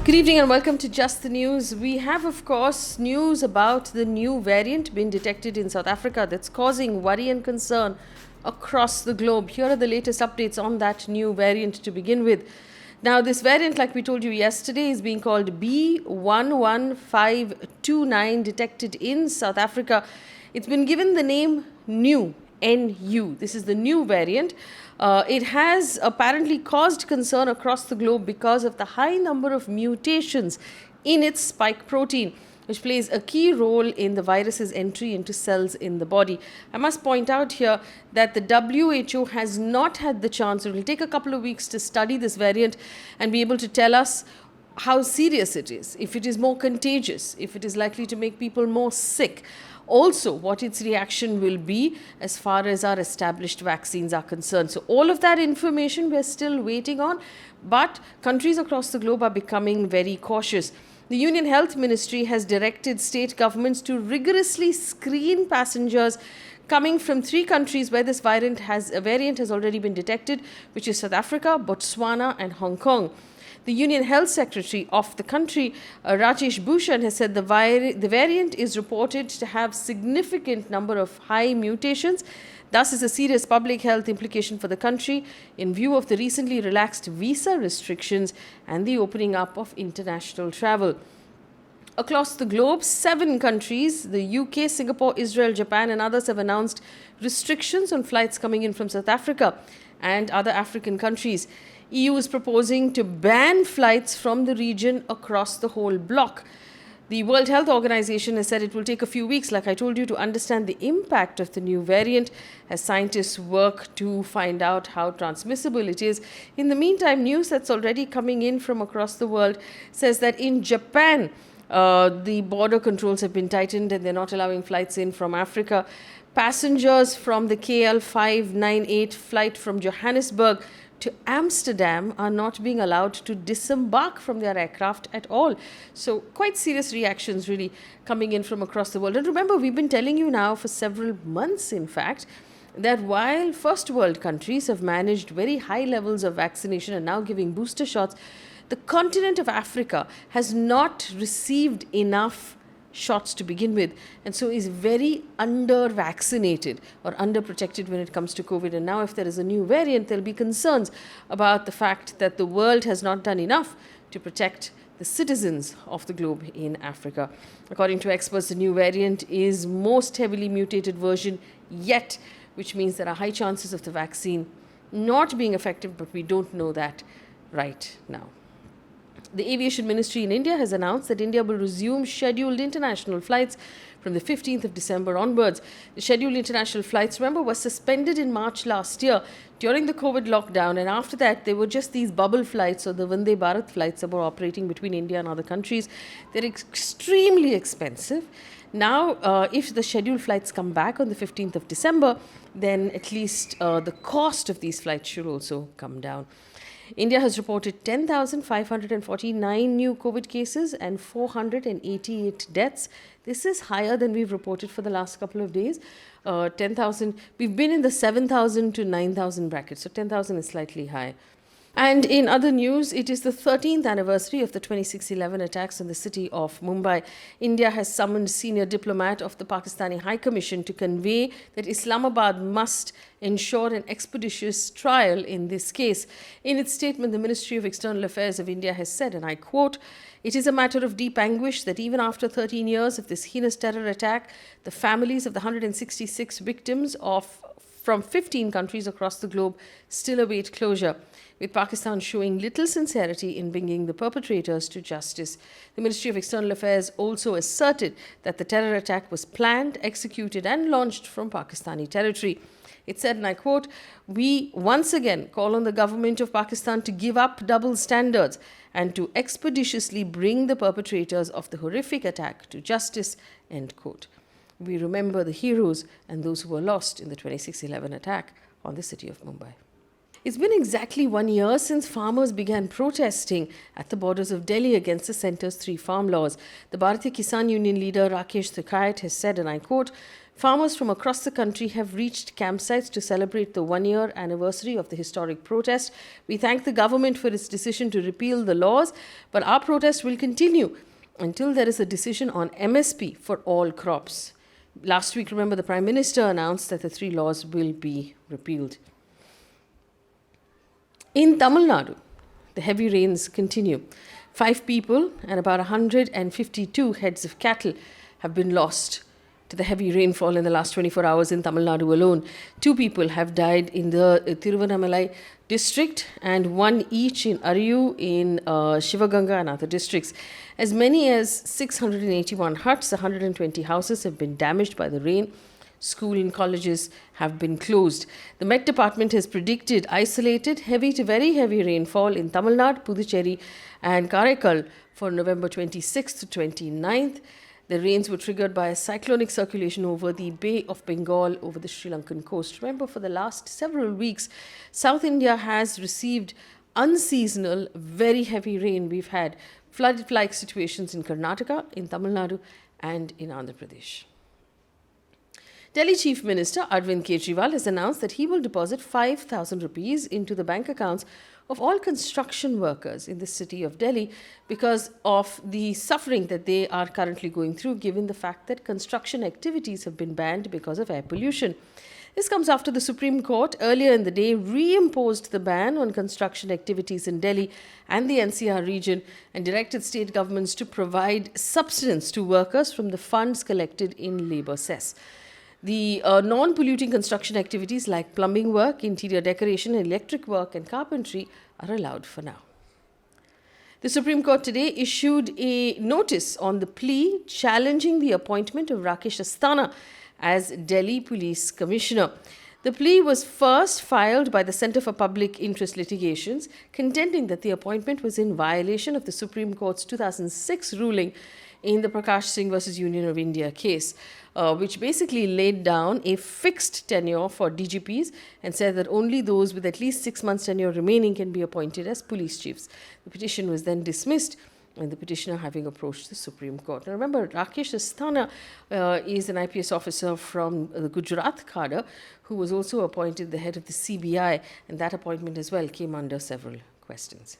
Good evening and welcome to Just the News. We have, of course, news about the new variant being detected in South Africa that's causing worry and concern across the globe. Here are the latest updates on that new variant to begin with. Now, this variant, like we told you yesterday, is being called B11529, detected in South Africa. It's been given the name NU. NU. This is the new variant. It has apparently caused concern across the globe because of the high number of mutations in its spike protein, which plays a key role in the virus's entry into cells in the body. I must point out here that the WHO has not had the chance, it will take a couple of weeks to study this variant and be able to tell us how serious it is, if it is more contagious, if it is likely to make people more sick. Also, what its reaction will be as far as our established vaccines are concerned. So all of that information we're still waiting on, but countries across the globe are becoming very cautious. The Union Health Ministry has directed state governments to rigorously screen passengers coming from 3 countries where this variant has already been detected, which is South Africa, Botswana and Hong Kong. The Union Health Secretary of the country, Rajesh Bhushan, has said the variant is reported to have significant number of high mutations. Thus is a serious public health implication for the country in view of the recently relaxed visa restrictions and the opening up of international travel. Across the globe, 7 countries, the UK, Singapore, Israel, Japan and others have announced restrictions on flights coming in from South Africa and other African countries. EU is proposing to ban flights from the region across the whole bloc. The World Health Organization has said it will take a few weeks, like I told you, to understand the impact of the new variant as scientists work to find out how transmissible it is. In the meantime, news that's already coming in from across the world says that in Japan, the border controls have been tightened and they're not allowing flights in from Africa. Passengers from the KL 598 flight from Johannesburg to Amsterdam are not being allowed to disembark from their aircraft at all. So quite serious reactions really coming in from across the world. And remember, we've been telling you now for several months, in fact, that while first world countries have managed very high levels of vaccination and now giving booster shots, the continent of Africa has not received enough shots to begin with, and so is very under-vaccinated or under-protected when it comes to COVID. And now if there is a new variant, there'll be concerns about the fact that the world has not done enough to protect the citizens of the globe in Africa. According to experts, the new variant is most heavily mutated version yet, which means there are high chances of the vaccine not being effective, but we don't know that right now. The Aviation Ministry in India has announced that India will resume scheduled international flights from the 15th of December onwards. The scheduled international flights, remember, were suspended in March last year during the COVID lockdown, and after that they were just these bubble flights, or the Vande Bharat flights that were operating between India and other countries. They're extremely expensive. Now, if the scheduled flights come back on the 15th of December, then at least the cost of these flights should also come down. India has reported 10,549 new COVID cases and 488 deaths. This is higher than we've reported for the last couple of days. 10,000, we've been in the 7,000 to 9,000 bracket, so 10,000 is slightly high. And in other news, it is the 13th anniversary of the 26/11 attacks on the city of Mumbai. India has summoned senior diplomat of the Pakistani High Commission to convey that Islamabad must ensure an expeditious trial in this case. In its statement, the Ministry of External Affairs of India has said, and I quote, "It is a matter of deep anguish that even after 13 years of this heinous terror attack, the families of the 166 victims from 15 countries across the globe still await closure, with Pakistan showing little sincerity in bringing the perpetrators to justice." The Ministry of External Affairs also asserted that the terror attack was planned, executed and launched from Pakistani territory. It said, and I quote, "We once again call on the government of Pakistan to give up double standards and to expeditiously bring the perpetrators of the horrific attack to justice," end quote. We remember the heroes and those who were lost in the 26/11 attack on the city of Mumbai. It's been exactly 1 year since farmers began protesting at the borders of Delhi against the centre's 3 farm laws. The Bharatiya Kisan Union leader Rakesh Tikait has said, and I quote, Farmers from across the country have reached campsites to celebrate the one-year anniversary of the historic protest. We thank the government for its decision to repeal the laws, but our protest will continue until there is a decision on MSP for all crops. Last week, remember, the Prime Minister announced that the 3 laws will be repealed. In Tamil Nadu, the heavy rains continue. 5 people and about 152 heads of cattle have been lost to the heavy rainfall in the last 24 hours in Tamil Nadu alone. 2 people have died in the Tiruvannamalai district and 1 each in Ariyu, in Shivaganga and other districts. As many as 681 huts, 120 houses have been damaged by the rain. School and colleges have been closed. The Met Department has predicted isolated heavy to very heavy rainfall in Tamil Nadu, Puducherry and Karaikal for November 26th to 29th. The rains were triggered by a cyclonic circulation over the Bay of Bengal over the Sri Lankan coast. Remember, for the last several weeks, South India has received unseasonal, very heavy rain. We've had flood-like situations in Karnataka, in Tamil Nadu and in Andhra Pradesh. Delhi Chief Minister Arvind Kejriwal has announced that he will deposit 5,000 rupees into the bank accounts of all construction workers in the city of Delhi because of the suffering that they are currently going through, given the fact that construction activities have been banned because of air pollution. This comes after the Supreme Court earlier in the day reimposed the ban on construction activities in Delhi and the NCR region and directed state governments to provide subsistence to workers from the funds collected in labour cess. The non-polluting construction activities like plumbing work, interior decoration, electric work and carpentry are allowed for now. The Supreme Court today issued a notice on the plea challenging the appointment of Rakesh Asthana as Delhi Police Commissioner. The plea was first filed by the Centre for Public Interest Litigations, contending that the appointment was in violation of the Supreme Court's 2006 ruling in the Prakash Singh versus Union of India case, which basically laid down a fixed tenure for DGPs and said that only those with at least 6 months tenure remaining can be appointed as police chiefs. The petition was then dismissed, and the petitioner having approached the Supreme Court. Now remember, Rakesh Asthana is an IPS officer from the Gujarat cadre who was also appointed the head of the CBI, and that appointment as well came under several questions.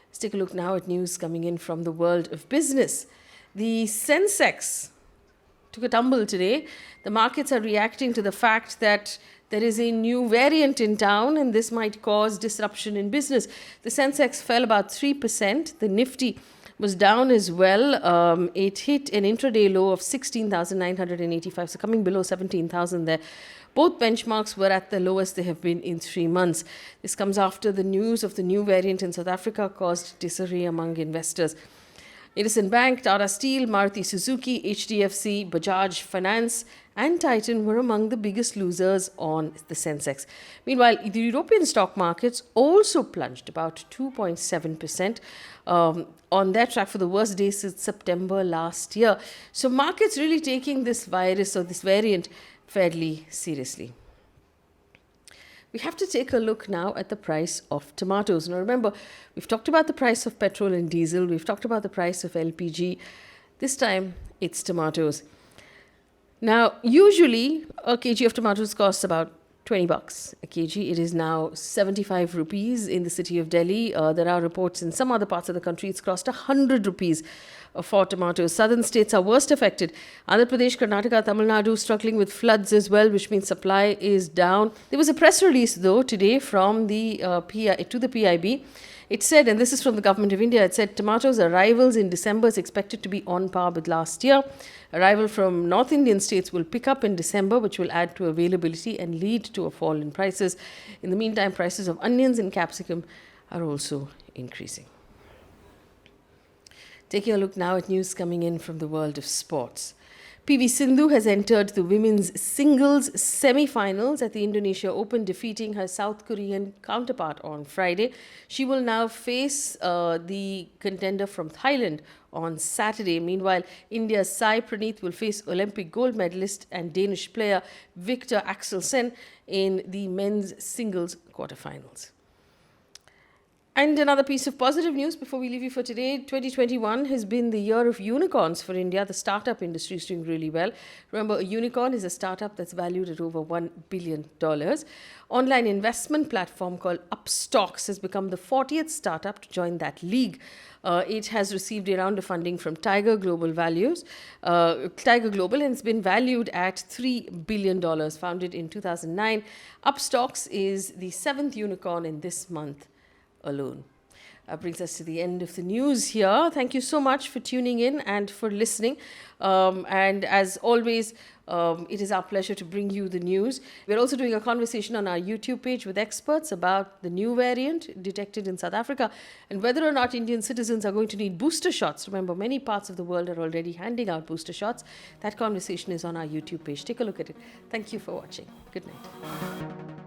Let's take a look now at news coming in from the world of business. The Sensex took a tumble today. The markets are reacting to the fact that there is a new variant in town and this might cause disruption in business. The Sensex fell about 3%. The Nifty was down as well. It hit an intraday low of 16,985, so coming below 17,000 there. Both benchmarks were at the lowest they have been in 3 months. This comes after the news of the new variant in South Africa caused disarray among investors. Edison Bank, Tata Steel, Maruti Suzuki, HDFC, Bajaj Finance and Titan were among the biggest losers on the Sensex. Meanwhile, the European stock markets also plunged about 2.7% on their track for the worst day since September last year. So markets really taking this virus or this variant fairly seriously. We have to take a look now at the price of tomatoes. Now remember, we've talked about the price of petrol and diesel. We've talked about the price of LPG. This time, it's tomatoes. Now, usually, a kg of tomatoes costs about 20 bucks a kg. It is now 75 rupees in the city of Delhi. There are reports in some other parts of the country it's cost 100 rupees for tomatoes. Southern states are worst affected. Andhra Pradesh, Karnataka, Tamil Nadu struggling with floods as well, which means supply is down. There was a press release though today from the PIB. It said, and this is from the Government of India, it said tomatoes arrivals in December is expected to be on par with last year. Arrival from North Indian states will pick up in December, which will add to availability and lead to a fall in prices. In the meantime, prices of onions and capsicum are also increasing. Taking a look now at news coming in from the world of sports. PV Sindhu has entered the women's singles semi-finals at the Indonesia Open, defeating her South Korean counterpart on Friday. She will now face the contender from Thailand on Saturday. Meanwhile, India's Sai Praneeth will face Olympic gold medalist and Danish player Victor Axelsen in the men's singles quarterfinals. And another piece of positive news before we leave you for today. 2021 has been the year of unicorns for India. The startup industry is doing really well. Remember, a unicorn is a startup that's valued at over $1 billion. Online investment platform called Upstocks has become the 40th startup to join that league. It has received a round of funding from Tiger Global Tiger Global, and it's been valued at $3 billion. Founded in 2009, Upstocks is the 7th unicorn in this month alone. Brings us to the end of the news here. Thank you so much for tuning in and for listening. And as always, it is our pleasure to bring you the news. We're also doing a conversation on our YouTube page with experts about the new variant detected in South Africa and whether or not Indian citizens are going to need booster shots. Remember, many parts of the world are already handing out booster shots. That conversation is on our YouTube page. Take a look at it. Thank you for watching. Good night.